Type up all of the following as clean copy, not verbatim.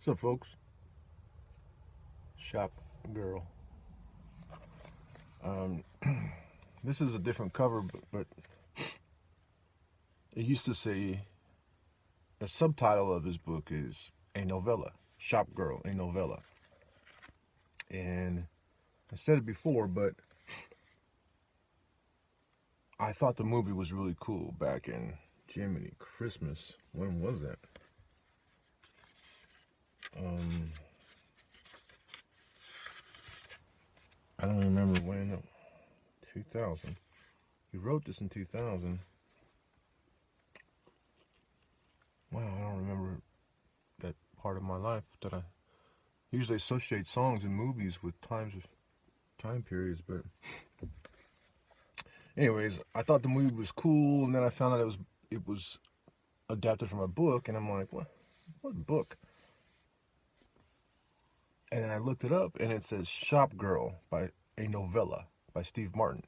What's up, folks? Shopgirl. Um, this is a different cover, but it used to say the subtitle of his book is a novella. Shopgirl, a novella. And I said it before, but I thought the movie was really cool back in Jiminy Christmas. When was that? Um, I don't remember when. 2000. He wrote this in 2000. Wow, I don't remember that part of my life that I usually associate songs and movies with time periods. But anyways, I thought the movie was cool, and then I found out it was adapted from a book, and I'm like, what book? And then I looked it up, and it says Shopgirl by a novella by Steve Martin,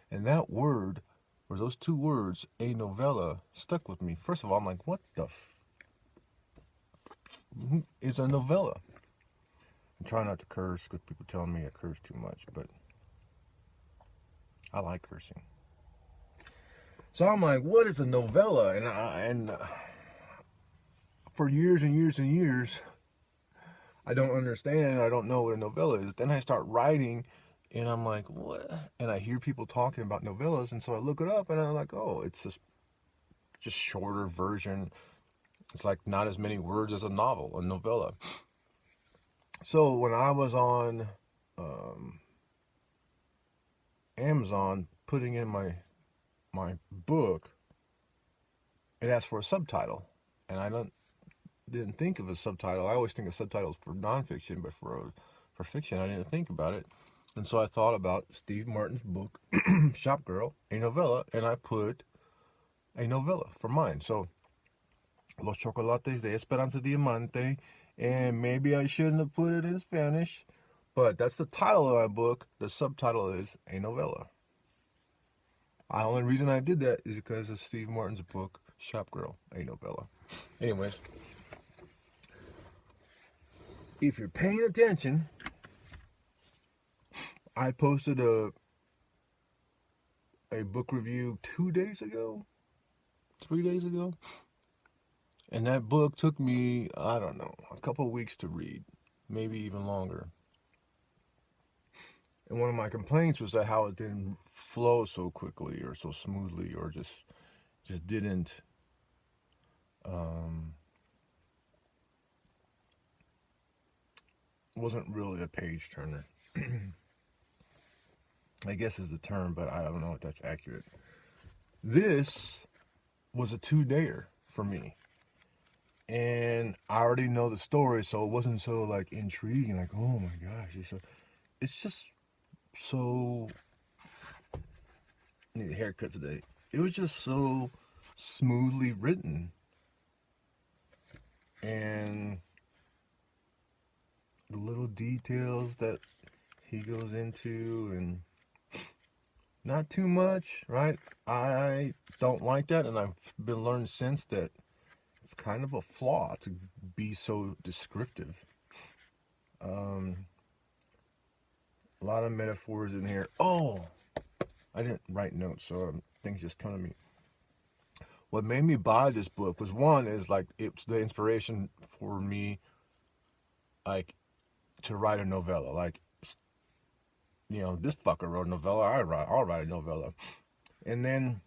and that word, or those two words, a novella, stuck with me. First of all, I'm like, what the is a novella? I'm trying not to curse because people tell me I curse too much, but I like cursing. So I'm like, what is a novella? And for years and years and years, I don't understand. I don't know what a novella is. Then I start writing, and I'm like, what? And I hear people talking about novellas, and so I look it up, and I'm like, oh, it's just shorter version. It's like not as many words as a novel, a novella. So when I was on Amazon putting in my book, it asked for a subtitle, and I didn't think of a subtitle. I always think of subtitles for nonfiction, but for fiction, I didn't think about it. And so I thought about Steve Martin's book, Shopgirl, a novella, and I put a novella for mine. So Los Chocolates de Esperanza Diamante, and maybe I shouldn't have put it in Spanish, but that's the title of my book. The subtitle is a novella. The only reason I did that is because of Steve Martin's book, Shopgirl, a novella. Anyways, if you're paying attention, I posted a book review 2 days ago, 3 days ago, and that book took me, I don't know, a couple weeks to read, maybe even longer. And one of my complaints was that how it didn't flow so quickly or so smoothly, or just didn't wasn't really a page turner. I guess is the term, but I don't know if that's accurate. This was a 2-dayer for me. And I already know the story, so it wasn't so like intriguing, like, oh my gosh. It's just so I need a haircut today. It was just so smoothly written. And the little details that he goes into, and not too much, right? I don't like that, and I've been learned since that it's kind of a flaw to be so descriptive. A lot of metaphors in here. Oh, I didn't write notes, so things just come to me. What made me buy this book was, one, is like it's the inspiration for me, like, to write a novella. Like, this fucker wrote a novella. I'll write a novella. And then,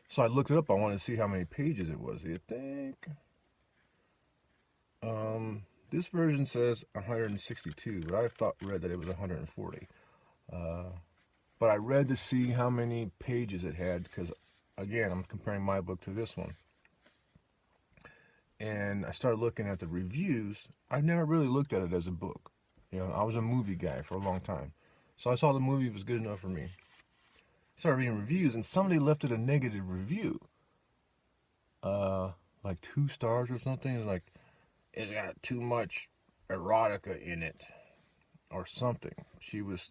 so I looked it up. I wanted to see how many pages it was. I think, this version says 162, but I read that it was 140. But I read to see how many pages it had, because, again, I'm comparing my book to this one. And I started looking at the reviews. I never really looked at it as a book. I was a movie guy for a long time. So I saw the movie was good enough for me. I started reading reviews, and somebody left it a negative review. Like 2 stars or something. Like, it's got too much erotica in it, or something. She was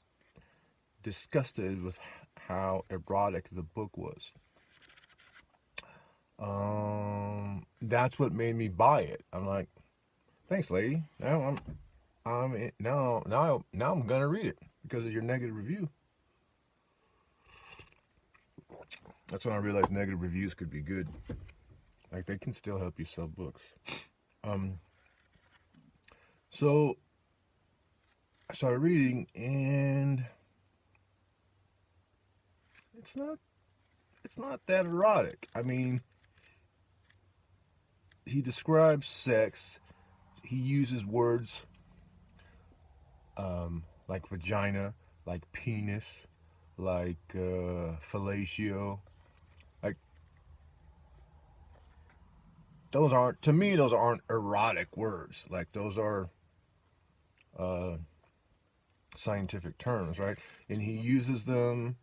disgusted with how erotic the book was. that's what made me buy it. I'm like, thanks, lady. Now I'm gonna read it because of your negative review. That's when I realized negative reviews could be good. Like they can still help you sell books. Um, so I started reading, and it's not that erotic. I mean, he describes sex. He uses words like vagina, like penis, like fellatio. Like those aren't, to me, those aren't erotic words. Like those are uh, scientific terms, right? And he uses them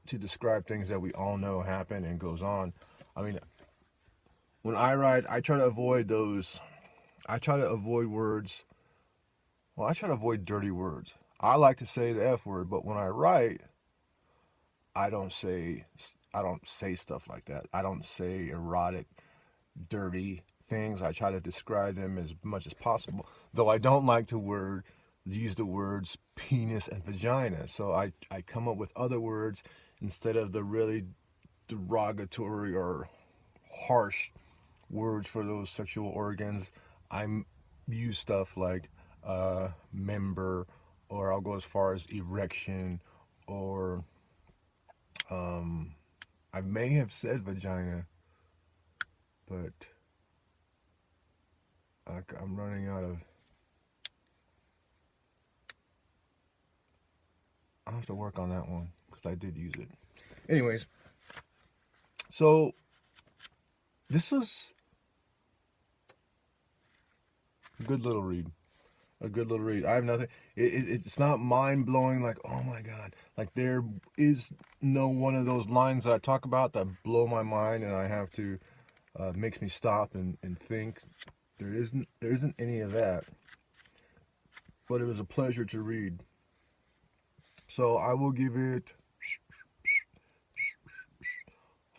to describe things that we all know happen and goes on. I mean, when I write, I try to avoid those. I try to avoid words. Well, I try to avoid dirty words. I like to say the F word, but when I write, I don't say stuff like that. I don't say erotic, dirty things. I try to describe them as much as possible. Though I don't like to use the words penis and vagina. So I come up with other words instead of the really derogatory or harsh words for those sexual organs. I use stuff like member, or I'll go as far as erection, or I may have said vagina, but I'm running out of. I'll have to work on that one because I did use it. Anyways, so this was a good little read. A good little read. I have nothing. It's not mind blowing. Like, oh my god. Like there is no one of those lines that I talk about that blow my mind, and I have to makes me stop and think. There isn't any of that. But it was a pleasure to read. So I will give it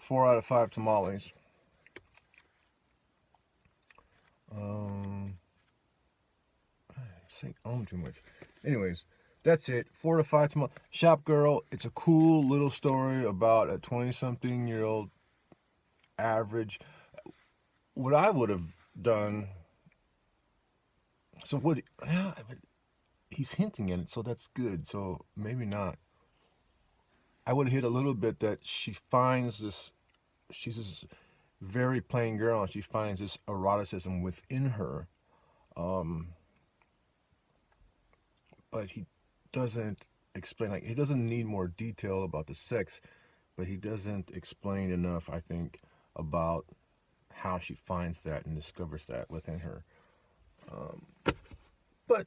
4 out of 5 tamales. Say too much. Anyways, that's it. 4 to 5 tamales. Shopgirl. It's a cool little story about a 20-something-year-old average. What I would have done. So what? Yeah, he's hinting at it, so that's good. So maybe not. I would have hit a little bit that she finds this. She's this very plain girl, and she finds this eroticism within her. But he doesn't explain. Like he doesn't need more detail about the sex, but he doesn't explain enough, I think, about how she finds that and discovers that within her. But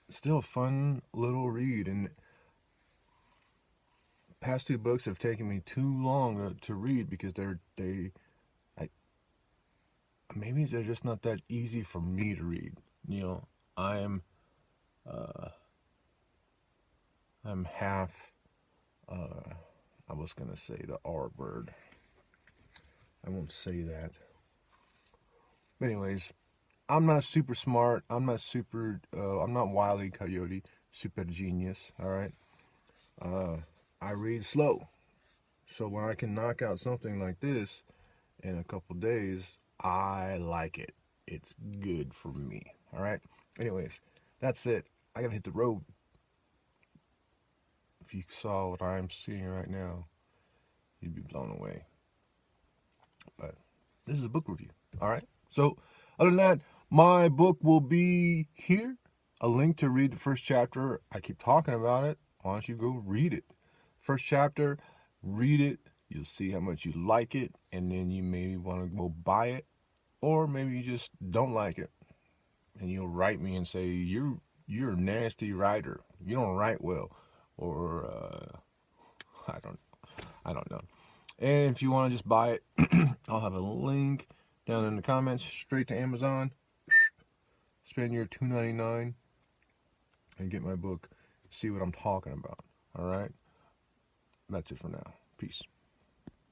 still, a fun little read. And past 2 books have taken me too long to read because maybe they're just not that easy for me to read. You know, I'm half. I was gonna say the R word. I won't say that. But anyways, I'm not super smart. I'm not super. I'm not Wile E. Coyote, super genius. All right. I read slow, so when I can knock out something like this in a couple days, I like it. It's good for me. All right. Anyways, that's it. I gotta hit the road. If you saw what I'm seeing right now, you'd be blown away. But this is a book review. All right. So, other than that, my book will be here. A link to read the first chapter. I keep talking about it. Why don't you go read it? First chapter, read it. You'll see how much you like it, and then you maybe want to go buy it, or maybe you just don't like it, and you'll write me and say you're a nasty writer. You don't write well, or I don't know. And if you want to just buy it, I'll have a link down in the comments straight to Amazon. Spend your $2.99 and get my book. See what I'm talking about. All right. That's it for now. Peace.